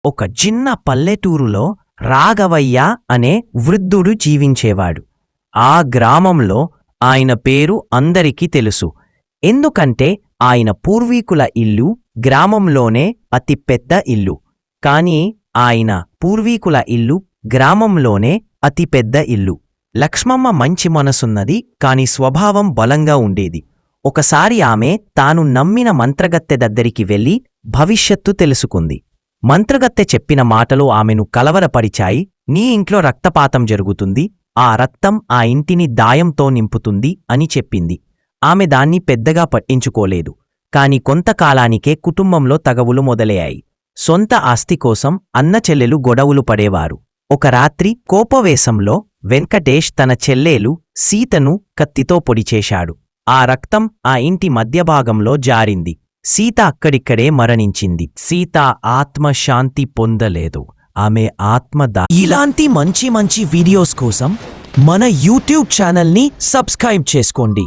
ఒక చిన్న పల్లెటూరులో రాఘవయ్య అనే వృద్ధుడు జీవించేవాడు. ఆ గ్రామంలో ఆయన పేరు అందరికీ తెలుసు. ఎందుకంటే ఆయన పూర్వీకుల ఇల్లు గ్రామంలోనే అతిపెద్ద ఇల్లు. కాని ఆయన పూర్వీకుల ఇల్లు గ్రామంలోనే అతిపెద్ద ఇల్లు. లక్ష్మమ్మ మంచి మనసున్నది, కాని స్వభావం బలంగా ఉండేది. ఒకసారి ఆమె తాను నమ్మిన మంత్రగత్తె దగ్గరికి వెళ్లి భవిష్యత్తు తెలుసుకుంది. మంత్రగత్తె చెప్పిన మాటలు ఆమెను కలవరపరిచాయి. నీ ఇంట్లో రక్తపాతం జరుగుతుంది, ఆ రక్తం ఆ ఇంటిని దాయంతో నింపుతుంది అని చెప్పింది. ఆమె దాన్ని పెద్దగా పట్టించుకోలేదు. కాని కొంతకాలానికే కుటుంబంలో తగవులు మొదలయ్యాయి. సొంత ఆస్తి కోసం అన్నచెల్లెలు గొడవలు పడేవారు. ఒక రాత్రి కోపవేశంలో వెంకటేష్ తన చెల్లేలు సీతను కత్తితో పొడిచేశాడు. ఆ రక్తం ఆ ఇంటి మధ్యభాగంలో జారింది. సీత అక్కడిక్కడే మరణించింది. సీత ఆత్మశాంతి పొందలేదు. ఆమె ఇలాంటి మంచి మంచి వీడియోస్ కోసం మన యూట్యూబ్ ఛానల్ని సబ్స్క్రైబ్ చేసుకోండి.